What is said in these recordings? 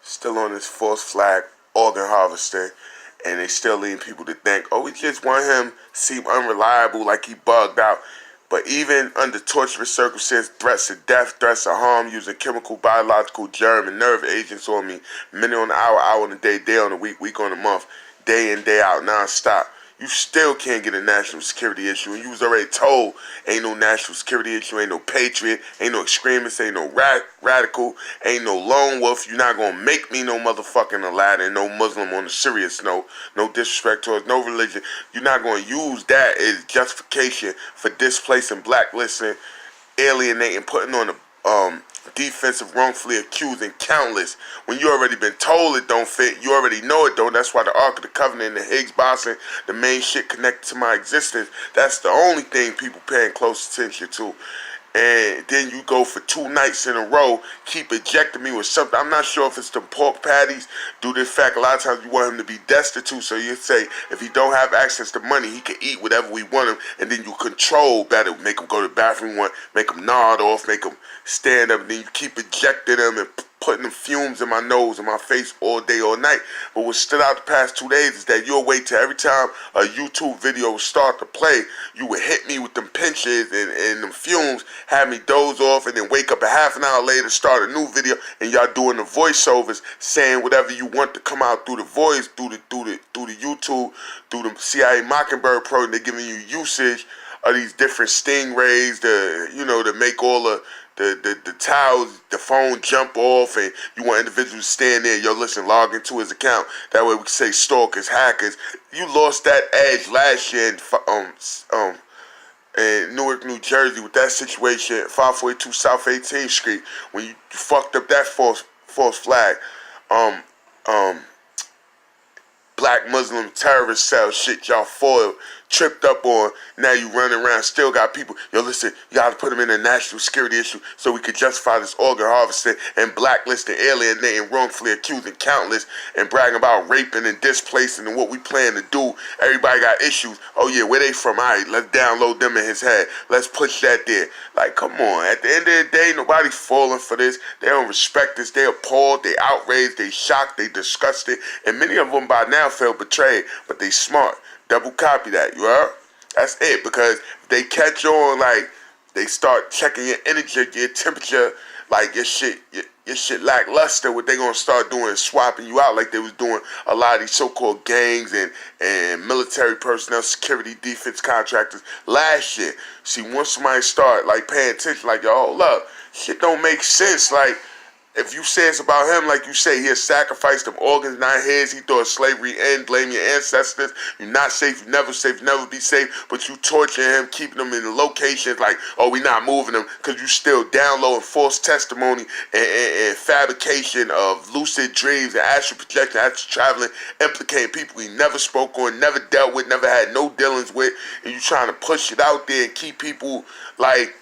still on this false flag organ harvesting, and they still leading people to think, oh, we just want him to seem unreliable, like he bugged out. But even under torturous circumstances, threats to death, threats of harm, using chemical, biological, germ, and nerve agents on me, minute on the hour, hour on the day on the week on the month, day in, day out, non-stop, you still can't get a national security issue. And you was already told ain't no national security issue, ain't no patriot, ain't no extremist, ain't no radical, ain't no lone wolf. You're not going to make me no motherfucking Aladdin, no Muslim on a serious note, no disrespect towards no religion. You're not going to use that as justification for displacing, blacklisting, alienating, putting on the defensive, wrongfully accusing countless. When you already been told it don't fit, you already know it don't. That's why the Ark of the Covenant and the Higgs boson, the main shit connected to my existence, that's the only thing people paying close attention to. And then you go for 2 nights in a row, keep ejecting me with something. I'm not sure if it's the pork patties due to the fact a lot of times you want him to be destitute. So you say if he don't have access to money, he can eat whatever we want him. And then you control better, make him go to the bathroom, make him nod off, make him stand up. And then you keep ejecting him and putting the fumes in my nose and my face all day, all night. But what stood out the past 2 days is that you'll wait till every time a YouTube video would start to play, you would hit me with them pinches and them fumes, have me doze off, and then wake up a half an hour later, start a new video, and y'all doing the voiceovers, saying whatever you want to come out through the voice, through the YouTube, through the CIA Mockingbird program. They're giving you usage of these different stingrays to make all the towels, the phone jump off, and you want individuals to stand there, log into his account. That way we can say stalkers, hackers. You lost that edge last year in Newark, New Jersey with that situation at 542 South 18th Street when you fucked up that false flag. Black Muslim terrorist cell shit y'all foiled, tripped up on. Now you running around, still got people. Listen, you gotta put them in a national security issue so we could justify this organ harvesting and blacklisting, alienating, wrongfully accusing countless, and bragging about raping and displacing and what we plan to do. Everybody got issues. Oh yeah, where they from? All right, let's download them in his head. Let's push that there. Like, come on. At the end of the day, nobody's falling for this. They don't respect this. They appalled. They outraged. They shocked. They disgusted. And many of them by now felt betrayed. But they smart. Double copy that. You heard? That's it. Because if they catch on, like, they start checking your energy, your temperature, like your shit lackluster, what they gonna start doing is swapping you out like they was doing a lot of these so-called gangs and military personnel, security, defense contractors last year. See, once somebody start like paying attention, like, yo, hold up, shit don't make sense. Like, if you say it's about him, like you say, he has sacrificed them organs, not his. He thought slavery end, blame your ancestors. You're not safe, you never be safe. But you torturing him, keeping him in the locations like, oh, we not moving him because you still downloading false testimony and fabrication of lucid dreams and astral projection, astral traveling, implicating people he never spoke on, never dealt with, never had no dealings with. And you trying to push it out there and keep people like,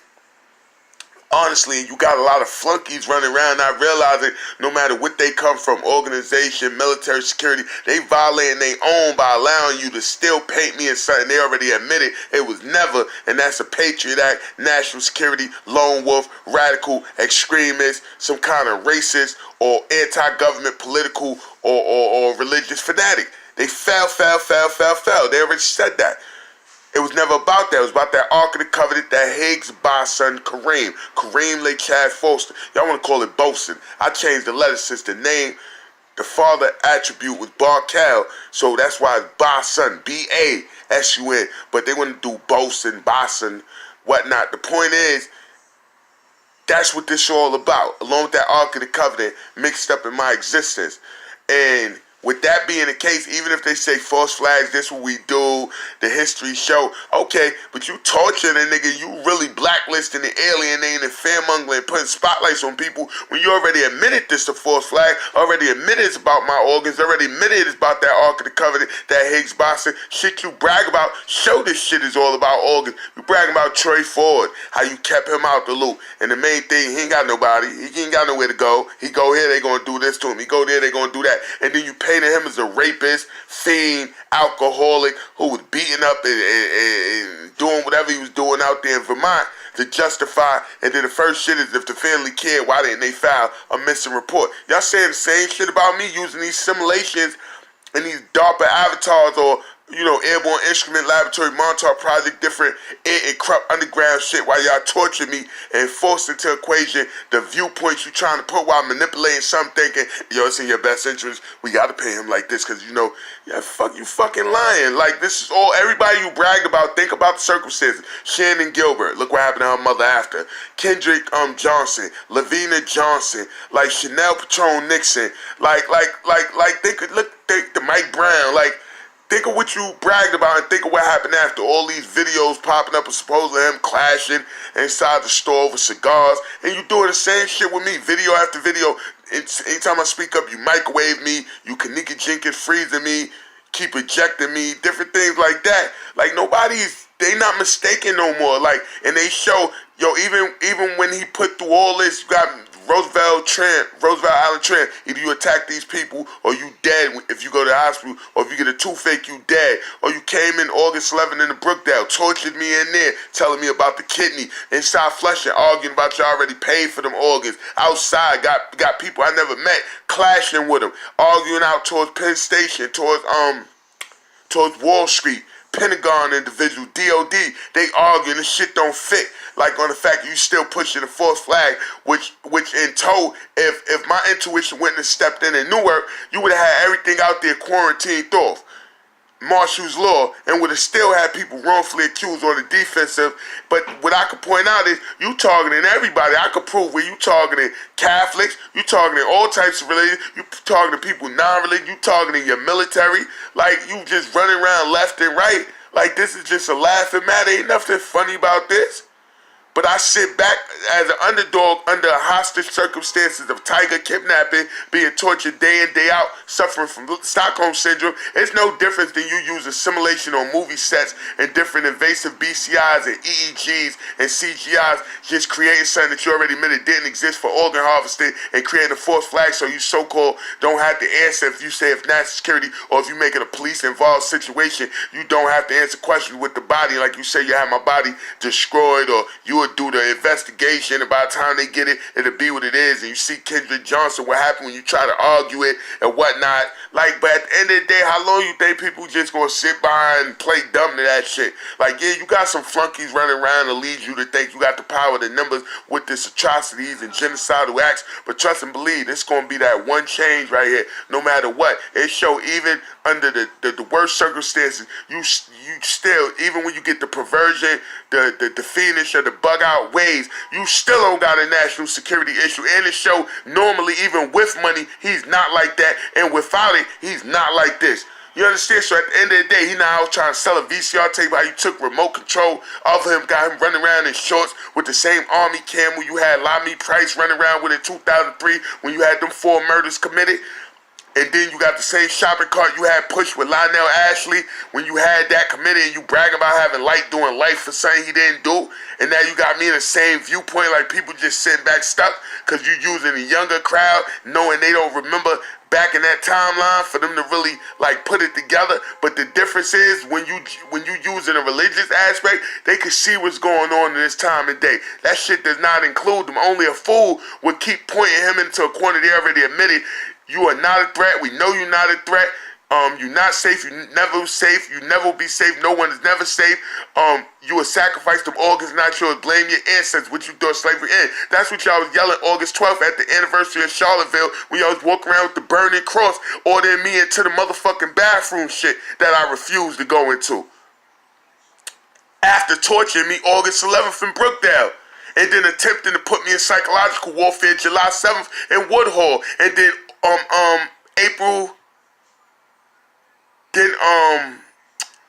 honestly, you got a lot of flunkies running around not realizing no matter what they come from, organization, military, security, they violating their own by allowing you to still paint me as something they already admitted it was never, and that's a Patriot Act, national security, lone wolf, radical, extremist, some kind of racist or anti-government political or religious fanatic. They fell. They already said that. It was never about that. It was about that Ark of the Covenant, that Higgs boson, Kareem Lake Chad Foster. Y'all want to call it Boson. I changed the letters since the name, the father attribute was Barkel, so that's why it's Boson, B-A-S-U-N. But they want to do Boson, whatnot. The point is, that's what this all about, along with that Ark of the Covenant mixed up in my existence. And with that being the case, even if they say false flags, this what we do, the history show, okay, but you torturing a nigga, you really blacklisting and alienating and fear-mongering and putting spotlights on people when you already admitted this a false flag, already admitted it's about my organs, already admitted it's about that Ark of the Covenant, that Higgs boson. Shit you brag about, show this shit is all about organs. You bragging about Troy Ford, how you kept him out the loop. And the main thing, he ain't got nobody, he ain't got nowhere to go. He go here, they gonna do this to him. He go there, they gonna do that. And then you pay to him as a rapist, fiend, alcoholic who was beating up and doing whatever he was doing out there in Vermont. to justify. And then the first shit is, if the family cared, why didn't they file a missing report? Y'all saying the same shit about me using these simulations and these DARPA avatars, or Airborne Instrument Laboratory Montauk Project, different and corrupt underground shit, while y'all torture me and force into equation the viewpoints you trying to put while manipulating some, thinking, it's in your best interest. We got to pay him like this because, fuck you fucking lying. Like, this is all, everybody you bragged about, think about the circumstances. Shannon Gilbert, look what happened to her mother after. Kendrick Johnson, Lavina Johnson, like Chanel Patron Nixon, like think the Mike Brown, like, think of what you bragged about and think of what happened after. All these videos popping up of supposedly him clashing inside the store over cigars. And you doing the same shit with me, video after video. Anytime I speak up, you microwave me, you Kanika Jenkins freezing me, keep ejecting me, different things like that. Like, they not mistaken no more. Like, and they show, even when he put through all this, you got Roosevelt Island Trent, either you attack these people or you dead if you go to the hospital, or if you get a toothache, you dead. Or you came in August 11 in the Brookdale, tortured me in there, telling me about the kidney, inside Flushing, arguing about you already paid for them organs. Outside, got people I never met, clashing with them, arguing out towards Penn Station, towards Wall Street, Pentagon individual, DOD, they arguing, this shit don't fit. Like, on the fact you still pushing the false flag, which in tow, if my intuition wouldn't have stepped in at Newark, you would have had everything out there quarantined off. Marshall's Law, and would have still had people wrongfully accused on the defensive. But what I could point out is, you targeting everybody. I could prove where you targeting Catholics, you targeting all types of religion, you targeting people non-religious, you targeting your military. Like, you just running around left and right. Like, this is just a laughing matter. Ain't nothing funny about this. But I sit back as an underdog under hostage circumstances of Tiger kidnapping, being tortured day in, day out, suffering from Stockholm Syndrome. It's no difference than you use a simulation on movie sets and different invasive BCIs and EEGs and CGIs, just creating something that you already admitted didn't exist for organ harvesting and creating a false flag so you so-called don't have to answer if you say if national security or if you make it a police-involved situation, you don't have to answer questions with the body. Like you say, you have my body destroyed, or you do the investigation, and by the time they get it, it'll be what it is. And you see Kendrick Johnson, what happened when you try to argue it and whatnot. Like, but at the end of the day, how long you think people just gonna sit by and play dumb to that shit? Like, yeah, you got some flunkies running around to lead you to think you got the power, the numbers with this atrocities and genocidal acts, but trust and believe, it's gonna be that one change right here, no matter what. It show even under the worst circumstances, you still, even when you get the perversion, the fiendish or the bug out ways, you still don't got a national security issue. And it show normally, even with money, he's not like that, and without it, he's not like this. You understand? So at the end of the day, he now trying to sell a VCR tape how you took remote control of him, got him running around in shorts with the same army camel you had Lamy Price running around with in 2003 when you had them 4 murders committed. And then you got the same shopping cart you had pushed with Lionel Ashley when you had that committed, and you bragging about having Light doing life for something he didn't do. And now you got me in the same viewpoint, like people just sitting back stuck because you using a younger crowd, knowing they don't remember back in that timeline for them to really like put it together. But the difference is when you using a religious aspect, they can see what's going on in this time and day. That shit does not include them. Only a fool would keep pointing him into a corner they already admitted. You are not a threat. We know you're not a threat. You're not safe. You never safe. You never will be safe. No one is never safe. You will sacrifice them organs, not yours. Blame your ancestors, which you thought slavery in. That's what y'all was yelling August 12th at the anniversary of Charlottesville when y'all was walking around with the burning cross, ordering me into the motherfucking bathroom shit that I refused to go into. After torturing me August 11th in Brookdale. And then attempting to put me in psychological warfare July 7th in Woodhull. And then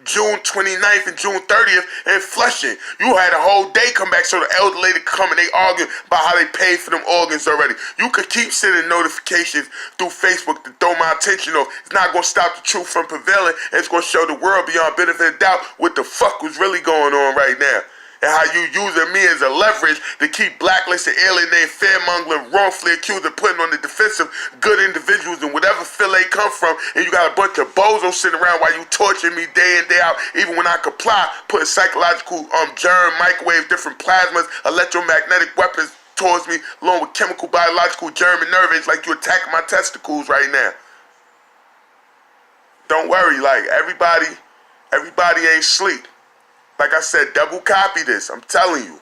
June 29th and June 30th in Flushing. You had a whole day come back so the elder lady could come and they arguing about how they paid for them organs already. You could keep sending notifications through Facebook to throw my attention off. It's not going to stop the truth from prevailing, and it's going to show the world beyond benefit of doubt what the fuck was really going on right now. and how you using me as a leverage to keep blacklisted, alienating, fear-mongering, wrongfully accused of putting on the defensive good individuals in whatever field they come from, and you got a bunch of bozos sitting around while you torturing me day in, day out, even when I comply, putting psychological germ, microwave, different plasmas, electromagnetic weapons towards me, along with chemical, biological, germ, and nerve agents, like you attacking my testicles right now. Don't worry, like, everybody ain't sleep. Like I said, double copy this. I'm telling you.